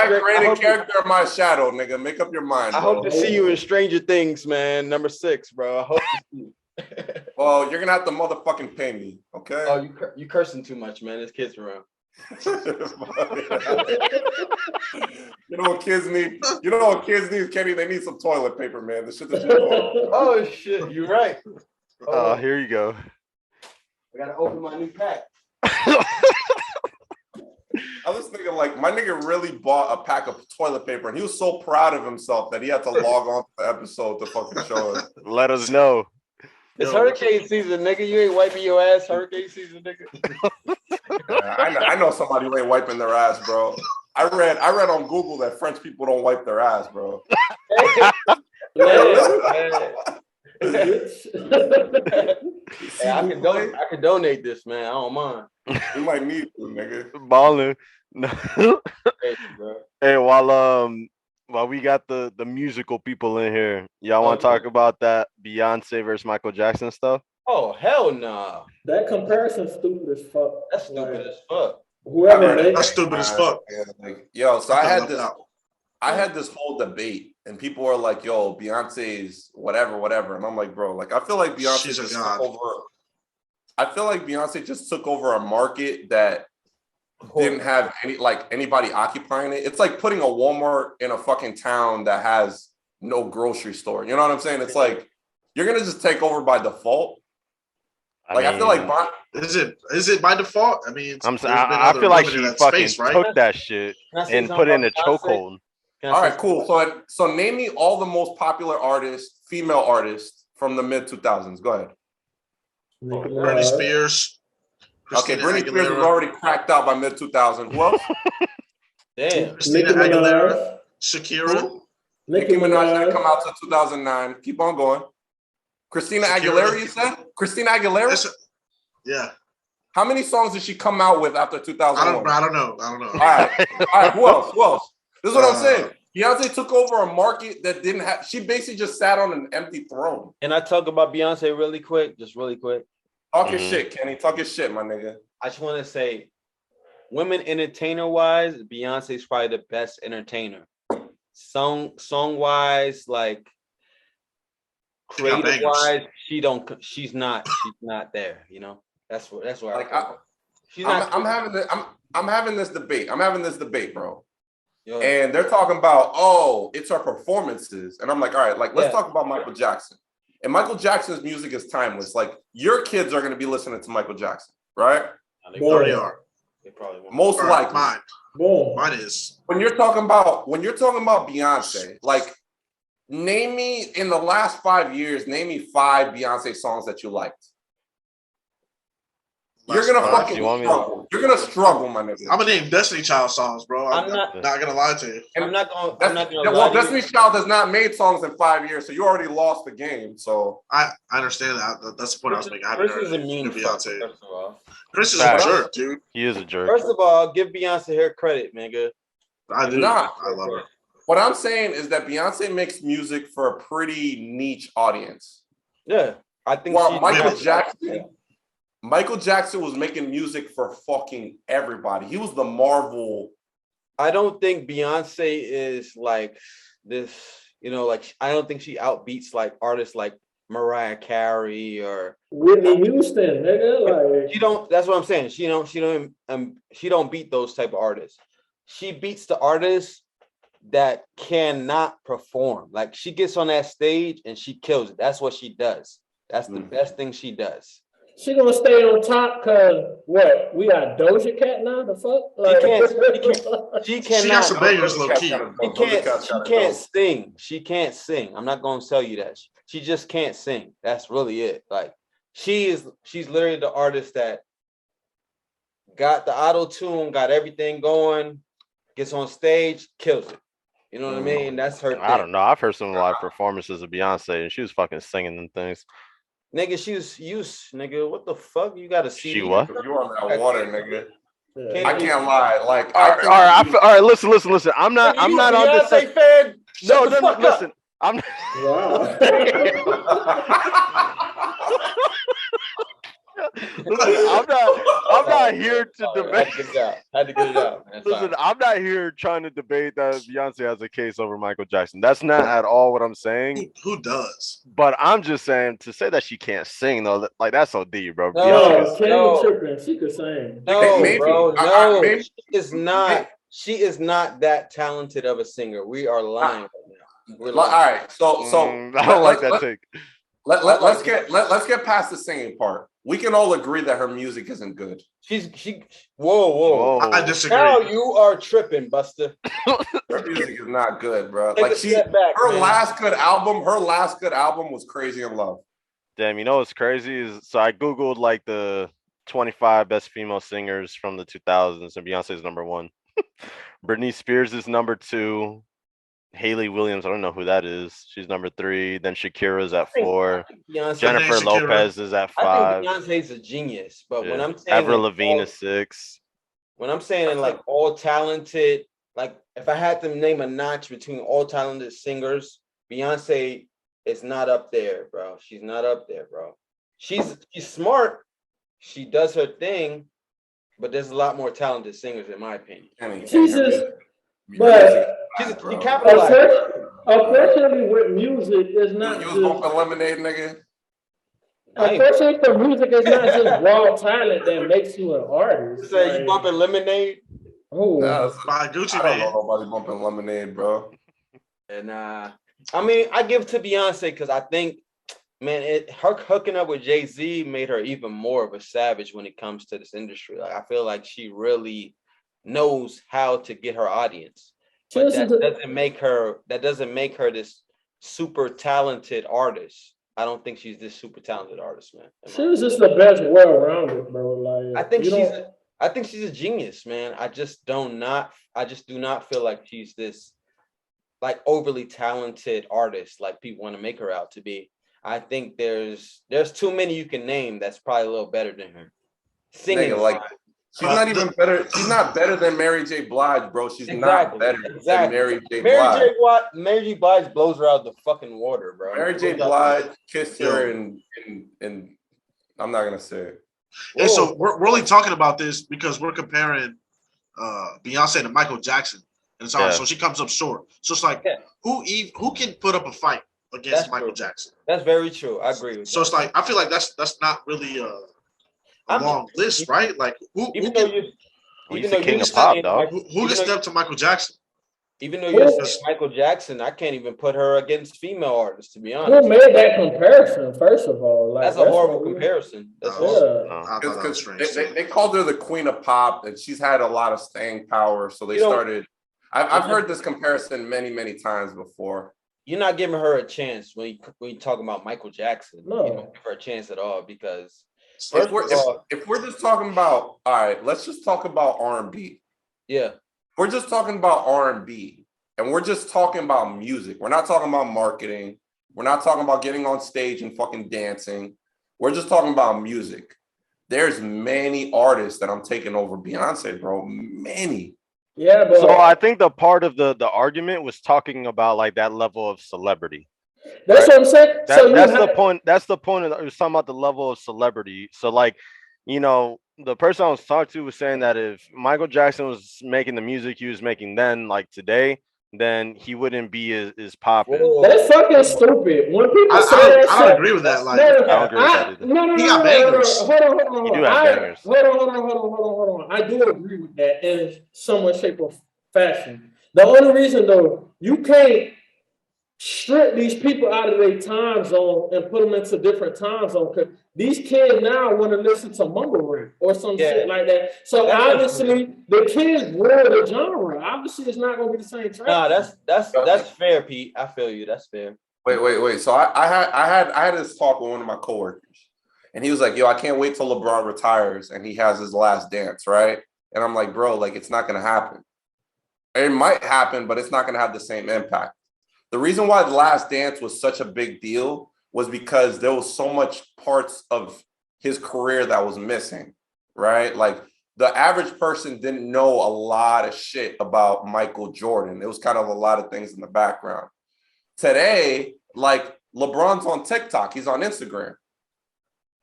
a creative character or am I a shadow, nigga? Make up your mind. I hope to see you in Stranger Things, man. Number 6, bro. I hope to see you. Well, you're gonna have to motherfucking pay me, okay? Oh, you cursing too much, man. There's kids around. You know what kids need? Kenny? They need some toilet paper, man. The shit that you're doing. Oh shit, you're right. Oh, here you go. I gotta open my new pack. I was thinking, like, my nigga really bought a pack of toilet paper, and he was so proud of himself that he had to log on to the episode to fucking show us. Let us know. It's hurricane season, nigga. You ain't wiping your ass. Hurricane season, nigga. Yeah, I know somebody who ain't wiping their ass, bro. I read on Google that French people don't wipe their ass, bro. Hey, I can donate this, man. I don't mind. You might need to, nigga. Balling. Bro. Hey, while we got the musical people in here, y'all want to talk about that Beyonce versus Michael Jackson stuff? Oh hell nah. That comparison's stupid as fuck. That's stupid as fuck. Whoever made That's stupid as fuck. Yeah, like, yo, so I had this whole debate, and people were like, "Yo, Beyonce's whatever," and I'm like, "Bro, like I feel like Beyonce just took over. I feel like Beyonce just took over a market that didn't have anybody occupying it. It's like putting a Walmart in a fucking town that has no grocery store. You know what I'm saying? It's like you're gonna just take over by default. I feel like is it by default? I mean, I feel like she fucking took that shit and put it in a chokehold. All right, cool. So name me all the most popular artists, female artists from the mid 2000s. Go ahead. Britney Spears. Okay, Britney Spears was already cracked out by mid 2000s. Who else? Damn. Christina Aguilera, Shakira. Nicki Minaj didn't come out till 2009. Keep on going. Christina Aguilera, you said? Christina Aguilera? Yeah. How many songs did she come out with after 2001? I don't know. All right. Who else? This is what I'm saying. Beyonce took over a market that didn't have. She basically just sat on an empty throne. Can I talk about Beyonce really quick? Just really quick. Talk your shit, Kenny. Talk your shit, my nigga. I just want to say, women entertainer-wise, Beyonce's probably the best entertainer. Song-wise, like creative-wise, she's not there. You know, that's where like I'm having this debate. I'm having this debate, bro. Yeah. And they're talking about, it's her performances, and I'm like, all right, like let's talk about Michael Jackson. And Michael Jackson's music is timeless. Like your kids are going to be listening to Michael Jackson, right? They already are. They probably won't. Most likely. Mine is. When you're talking about Beyonce, like name me in the last 5 years, name me 5 Beyonce songs that you liked. You're gonna fucking struggle. You're gonna struggle, my nigga. I'm gonna name Destiny Child songs, bro. I'm not gonna lie to you. I'm not gonna. Well, Destiny Child has not made songs in 5 years, so you already lost the game. So I understand that. That's the point I was making. Chris is a mean Beyonce. First of all, Chris is a jerk, dude. He is a jerk. First of all, give Beyonce her credit, nigga. I do. I love her. What I'm saying is that Beyonce makes music for a pretty niche audience. Yeah, I think. Well, Michael Jackson was making music for fucking everybody. He was the Marvel. I don't think Beyonce is like this, you know, like I don't think she outbeats like artists like Mariah Carey or Whitney Houston, nigga. Like she don't. That's what I'm saying. She don't beat those type of artists. She beats the artists that cannot perform. Like she gets on that stage and she kills it. That's what she does. That's the best thing she does. She gonna stay on top because what? We got Doja Cat now. The fuck? Like, she cannot. She got some bangers, low key. She can't sing. She can't sing. I'm not gonna tell you that. She just can't sing. That's really it. Like she's literally the artist that got the auto tune, got everything going, gets on stage, kills it. You know what I mean? That's her thing. I don't know. I've heard some live performances of Beyonce, and she was fucking singing them things. Nigga, she was used, nigga. What the fuck? You gotta see. She what? You on that water, nigga. I can't lie. Like, all right. Listen. I'm not on this. Fan? No. Listen. I'm. Wow. Listen, I'm not here to debate. Had to get it out. Listen, I'm not here trying to debate that Beyonce has a case over Michael Jackson. That's not at all what I'm saying. Who does? But I'm just saying to say that she can't sing though, like that's OD, bro. No, tripping. She could sing. No, maybe. Bro, no. She is not. She is not that talented of a singer. We are lying right now. All right, so I don't like that take. Let's get past the singing part. We can all agree that her music isn't good. Whoa. I disagree. Now you are tripping, Buster. Her music is not good, bro. Take like her last good album was Crazy in Love. Damn, you know what's crazy is so I googled like the 25 best female singers from the 2000s, and Beyonce is number 1. Britney Spears is number 2. Haley Williams, I don't know who that is. She's number 3. Then Shakira's at 4. Jennifer Lopez is at 5. I think Beyonce's a genius, but when I'm saying Avril Lavigne is 6. When I'm saying like all talented, like if I had to name a notch between all talented singers, Beyonce is not up there, bro. She's not up there, bro. She's smart. She does her thing, but there's a lot more talented singers, in my opinion. Jesus, but you capitalize. Unfortunately, with music, it's not you was bumping Lemonade, nigga. Unfortunately, for music, it's not just raw talent that makes you an artist. Say you bumping Lemonade. Oh, by Gucci I Mane. don't know nobody bumping Lemonade, bro. And I mean, I give it to Beyonce because I think, man, her hooking up with Jay-Z made her even more of a savage when it comes to this industry. Like, I feel like she really knows how to get her audience. But that doesn't make her this super talented artist. I don't think she's this super talented artist, man. She was just the best well-rounded, bro. Like, I think she's a genius, man. I just do not feel like she's this like overly talented artist like people want to make her out to be. I think there's too many you can name that's probably a little better than her. Singing like she's not even better. She's not better than Mary J. Blige, bro. She's not better than Mary J. Blige. Mary J. Blige blows her out of the fucking water, bro. Mary J. Blige kissed her and I'm not gonna say it. And so we're only talking about this because we're comparing Beyonce to Michael Jackson. And it's hard. So she comes up short. So it's like who can put up a fight against Michael Jackson? That's very true. I agree with so it's like I feel like that's not really a long list, right? Like who he's the king of pop, dog. Who can step to Michael Jackson? Even though you're Michael Jackson, I can't even put her against female artists, to be honest. Who made that comparison, first of all? Like, that's a horrible comparison. They called her the queen of pop, and she's had a lot of staying power. So they started. I've heard this comparison many, many times before. You're not giving her a chance when you talk about Michael Jackson. No. You don't give her a chance at all because if we're just talking about, all right, let's just talk about R&B. Yeah. We're just talking about R&B, and we're just talking about music. We're not talking about marketing. We're not talking about getting on stage and fucking dancing. We're just talking about music. There's many artists that I'm taking over Beyonce, bro. Many. Yeah, but so I think the part of the argument was talking about like that level of celebrity. That's what I'm saying. That's the point. That's the point. It was talking about the level of celebrity. So like, you know, the person I was talking to was saying that if Michael Jackson was making the music he was making then, like today, then he wouldn't be as popping. That's fucking stupid. When people say that, I don't agree with that. Like, I don't agree with that either. No, he got bangers. Hold on. You do have bangers. Hold on. I do agree with that in some shape or fashion. The only reason, though, you can't strip these people out of their time zone and put them into different time zones because these kids now want to listen to mumble rap or some shit like that. So obviously the kids rule the genre. Obviously it's not going to be the same track. Nah, that's fair, Pete. I feel you. That's fair. Wait. So I had this talk with one of my coworkers, and he was like, "Yo, I can't wait till LeBron retires and he has his last dance, right?" And I'm like, "Bro, like it's not going to happen. It might happen, but it's not going to have the same impact." The reason why The Last Dance was such a big deal was because there was so much parts of his career that was missing, right? Like the average person didn't know a lot of shit about Michael Jordan. It was kind of a lot of things in the background. Today, like LeBron's on TikTok, he's on Instagram.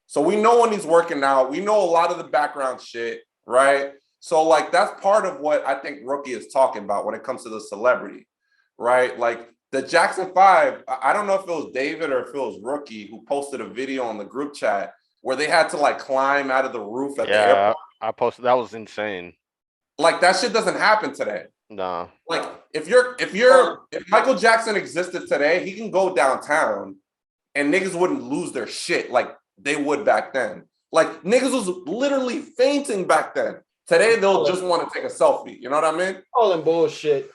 So we know when he's working out, we know a lot of the background shit, right? So like that's part of what I think Rookie is talking about when it comes to the celebrity, right? Like the Jackson 5, I don't know if it was David or if it was Rookie who posted a video on the group chat where they had to like climb out of the roof at the airport. I posted that was insane. Like that shit doesn't happen today. No. Like if Michael Jackson existed today, he can go downtown and niggas wouldn't lose their shit like they would back then. Like niggas was literally fainting back then. Today they'll just want to take a selfie. You know what I mean? All in bullshit.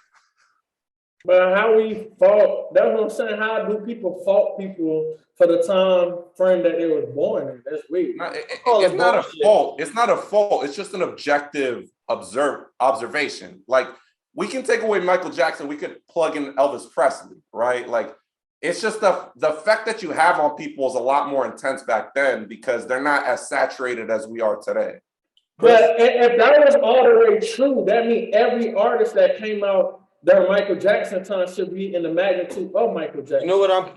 But how we fault, that's what I'm saying. How do people fault people for the time frame that they were born in? That's weird. It's not a fault. It's not a fault. It's just an objective observation. Like we can take away Michael Jackson. We could plug in Elvis Presley, right? Like it's just the effect that you have on people is a lot more intense back then because they're not as saturated as we are today. But if that was all the way true, that means every artist that came out during Michael Jackson time should be in the magnitude of Michael Jackson.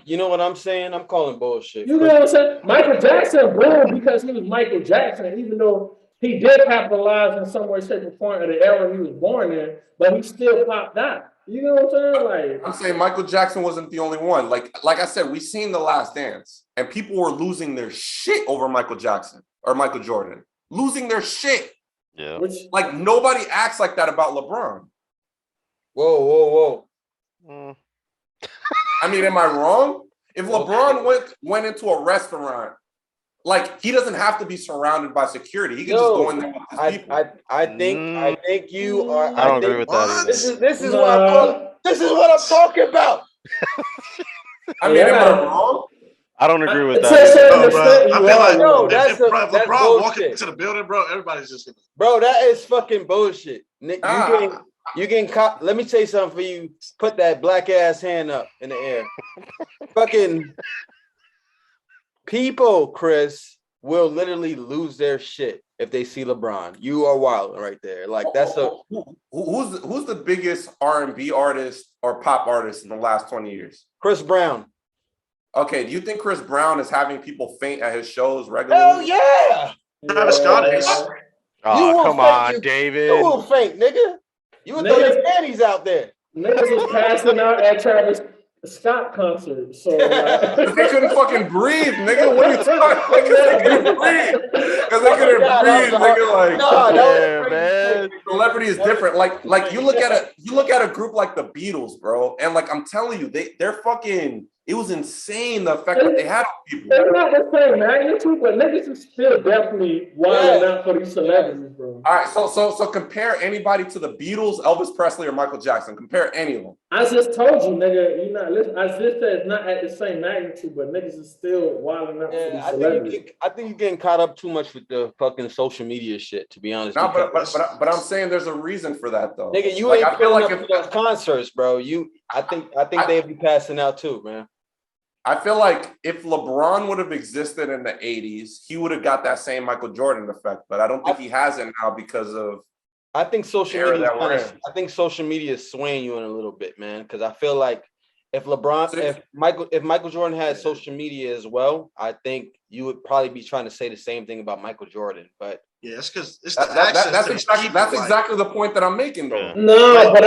You know what I'm saying? I'm calling bullshit. You know what I'm saying? Michael Jackson boomed because he was Michael Jackson, even though he did capitalize in some way, shape, or form of the era he was born in, but he still popped out. You know what I'm saying? Like I'm saying Michael Jackson wasn't the only one. Like I said, we seen The Last Dance, and people were losing their shit over Michael Jackson or Michael Jordan. Losing their shit. Yeah. Like nobody acts like that about LeBron. Whoa. I mean, am I wrong? If LeBron went into a restaurant, like he doesn't have to be surrounded by security. He can just go in there with his people. I think you are. I don't agree with that either. This is what I'm talking about. I mean, am I wrong? I don't agree with It's that. a- either. Bro, I feel like No, if that's LeBron walking bullshit. into the building, bro, everybody's just gonna. Bro, that is fucking bullshit. Nick, you getting caught. Let me tell you something for you. Put that black ass hand up in the air. Fucking people, Chris, will literally lose their shit if they see LeBron. You are wild right there. Like that's who's the biggest R&B artist or pop artist in the last 20 years? Chris Brown. Okay, do you think Chris Brown is having people faint at his shows regularly? Hell yeah. Travis Scott is. Oh, come on, David. You will faint, nigga. You would throw your panties out there. Niggas was passing out at Travis Scott concert. So they couldn't fucking breathe, nigga. What are you talking? Because they couldn't breathe. Because they couldn't breathe, nigga. Like, yeah, man. Celebrity is different. Like you look at a group like the Beatles, bro, and like I'm telling you, they're fucking. It was insane the effect that they had on people. They're not the same magnitude, but niggas is still definitely wilding out for these celebrities, bro. All right, so compare anybody to the Beatles, Elvis Presley, or Michael Jackson. Compare any of them. I just told you, nigga. You not listen. I just said it's not at the same magnitude, but niggas is still wilding out for these celebrities. I think you're getting caught up too much with the fucking social media shit. To be honest, no, but I'm saying there's a reason for that though. Nigga, you ain't pulling up to those concerts, bro. I think they'd be passing out too, man. I feel like if LeBron would have existed in the 80s, he would have got that same Michael Jordan effect. But I don't think he has it now because of I think social media is swaying you in a little bit, man. Because I feel like if Michael Jordan had social media as well, I think you would probably be trying to say the same thing about Michael Jordan. But yeah, it's because it's that's exactly the point that I'm making, though. No, but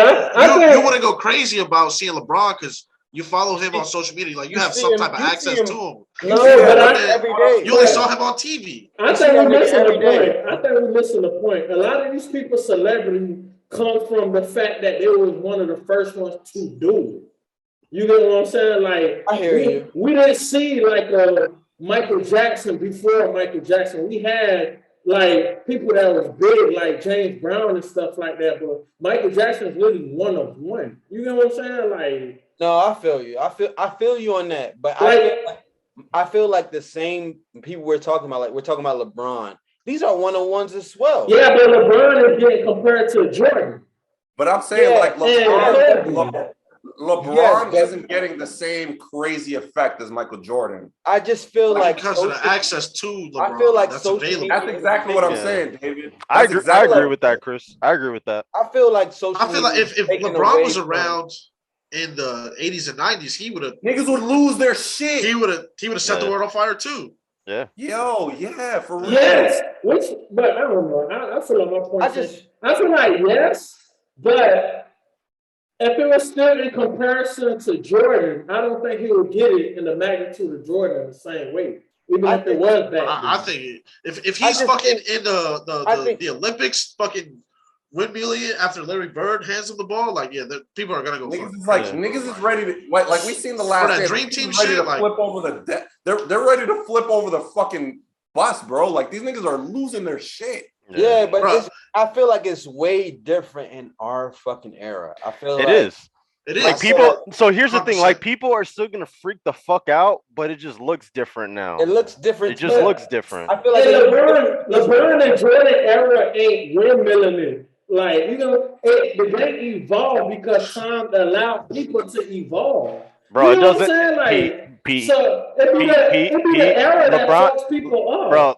you wouldn't go crazy about seeing LeBron because you follow him on social media, like you have some type of access to him. No, but every day. You only saw him on TV. I think we're missing the point. A lot of these people, celebrity, come from the fact that they was one of the first ones to do it. You know what I'm saying? Like, I hear you. We didn't see like Michael Jackson before Michael Jackson. We had like people that was big, like James Brown and stuff like that. But Michael Jackson is really one of one. You know what I'm saying? Like. No, I feel you. I feel you on that. But I feel like the same people we're talking about, like we're talking about LeBron. These are one-on-ones as well. Yeah, but LeBron is getting compared to Jordan. But I'm saying LeBron isn't getting the same crazy effect as Michael Jordan. I just feel like because of the access to LeBron. I feel like that's available. That's exactly what I'm saying, David. I agree with that, Chris. I agree with that. I feel like if LeBron was around in the 80s and 90s, he would have niggas would lose their shit. He would have set the world on fire too. Yeah. Yo, yeah, for real. Yes. But I don't know. I feel like my point. I feel like yes, but if it was still in comparison to Jordan, I don't think he would get it in the magnitude of Jordan the same way. Even if it was that. I think if he's fucking in the Olympics, fucking windmilling after Larry Bird hands him the ball, like people are gonna go. Niggas is ready to like we seen the last for that dream team shit. Flip over they're ready to flip over the fucking bus, bro. Like these niggas are losing their shit. Yeah, but I feel like it's way different in our fucking era. I feel it is. It is. Like people. So here's the thing: like people are still gonna freak the fuck out, but it just looks different now. It looks different. It just looks different. I feel like LeBron and Jordan era ain't windmilling it. Like, you know, the game evolved because time allowed people to evolve. Bro, you know it doesn't. What I'm saying? Like, Pete, so it'd be the era that fucks people up. Bro,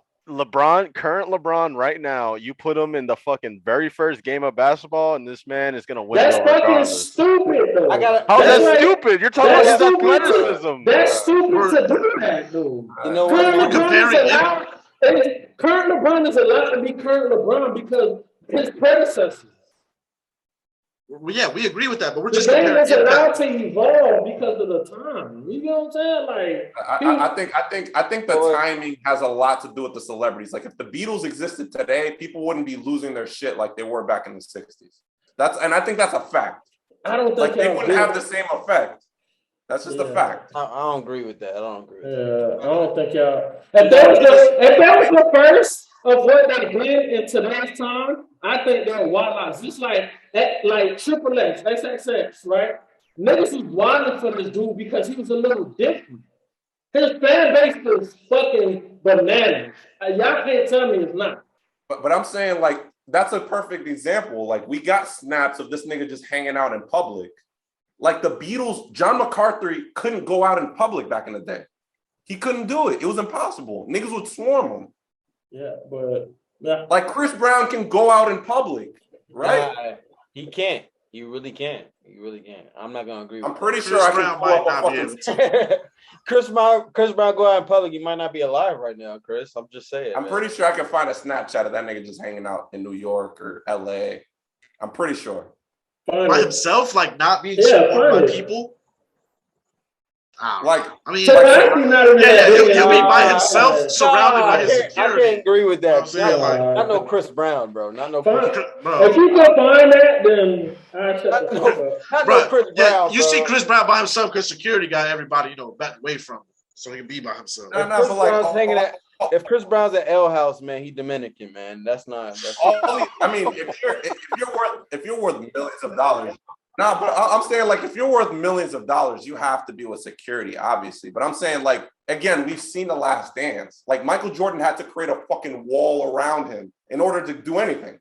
current LeBron right now, you put him in the fucking very first game of basketball, and this man is gonna win. That's fucking stupid, though. How's that stupid? You're talking about his athleticism. That's stupid to do that, dude. We're comparing. Current LeBron is allowed to be current LeBron because his predecessors. Well, yeah, we agree with that, but we're The just game comparing is allowed impact. to evolve because of the time. You know what I'm saying? Like, I think the timing has a lot to do with the celebrities. Like if the Beatles existed today, people wouldn't be losing their shit like they were back in the 60s. I think that's a fact. I don't think like they wouldn't have the same effect. That's just a fact. I don't agree with that. I don't agree with that. I don't think y'all. If that was the first of what they did in today's time, I think they're wild outs. Just like Triple X, XXX, right? Niggas was wilding for this dude because he was a little different. His fan base is fucking bananas. Y'all can't tell me it's not. But I'm saying like that's a perfect example. Like we got snaps of this nigga just hanging out in public. Like the Beatles, John McCarthy couldn't go out in public back in the day. He couldn't do it. It was impossible. Niggas would swarm him. Yeah, but like Chris Brown can go out in public, right? He can't. He really can't. He really can't. I'm not gonna agree. I'm pretty sure I can pull up a fucking. Chris Brown go out in public. He might not be alive right now, Chris. I'm just saying. I'm pretty sure I can find a Snapchat of that nigga just hanging out in New York or LA. I'm pretty sure. By himself, like not being supported by people. Like, I mean, he'll be by himself, surrounded by his security. I can't agree with that. You know not no Chris Brown, bro. Not no Chris Brown. If you can find that, then I shut the fuck up. No Chris Brown. You see Chris Brown by himself because security got everybody, back away from him, so he can be by himself. If Chris Brown's at L House, man, he Dominican, man. That's not. I mean, if you're worth millions of dollars. No, but I'm saying, like, if you're worth millions of dollars, you have to be with security, obviously. But I'm saying, like, again, we've seen The Last Dance. Like, Michael Jordan had to create a fucking wall around him in order to do anything.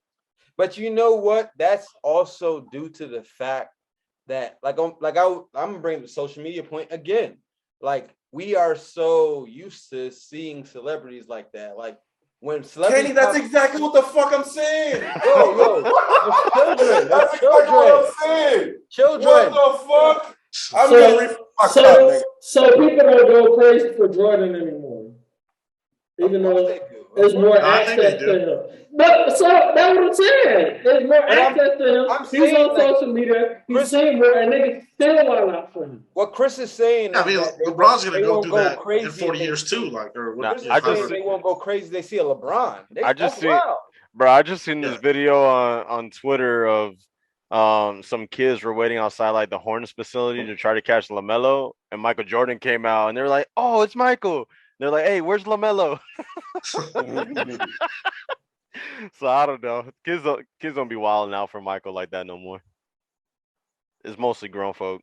But you know what? That's also due to the fact that, I'm gonna bring the social media point again. Like, we are so used to seeing celebrities like that. Like, when celebrities Kenny, that's exactly what the fuck I'm saying. Yo, children. That's exactly what I'm saying. Children. What the fuck? So people don't go crazy for Jordan anymore. Even though there's more access to him. But so that's what I'm saying. There's more access to him. He's on social media. He's saying more, and niggas still want out for him. What Chris is saying. I mean, LeBron's gonna go through that in 40 years too. Like, they won't go crazy. They see a LeBron. I just seen this video on Twitter of some kids were waiting outside like the Hornets facility to try to catch LaMelo, and Michael Jordan came out, and they were like, "Oh, it's Michael." They're like, "Hey, where's LaMelo?" So I don't know. Kids don't be wilding out for Michael like that no more. It's mostly grown folk.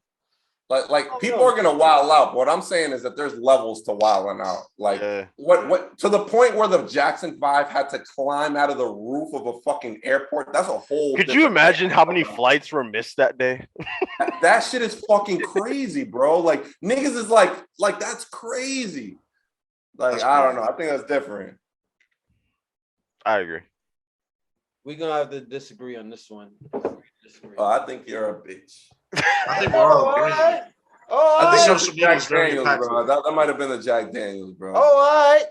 Like people are gonna wild out. But what I'm saying is that there's levels to wilding out. Like what to the point where the Jackson 5 had to climb out of the roof of a fucking airport. That's a whole. Could you imagine how many flights were missed that day? That shit is fucking crazy, bro. Like niggas is like that's crazy. Like I don't know. I think that's different. I agree. We're gonna have to disagree on this one. Oh, I think you're a bitch. I think we're all agreeing. I think social media is very impactful, bro. That might have been the Jack Daniels, bro. All right.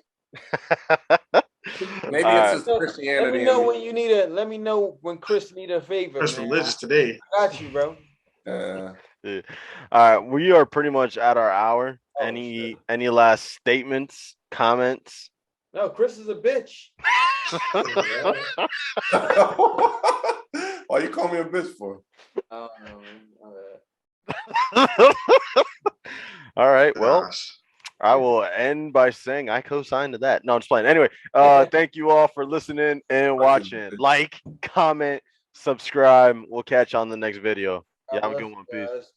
Maybe it's just Christianity. Let me know when you need a. Let me know when Chris need a favor. Chris religious today. I got you, bro. Yeah. All right, we are pretty much at our hour. Any last statements, comments? No, Chris is a bitch. Why you call me a bitch for? I don't know. All right. Well, I will end by saying I co-sign to that. No, I'm just playing. Anyway, thank you all for listening and watching. Like, comment, subscribe. We'll catch you on the next video. Yeah, have a good one. Peace.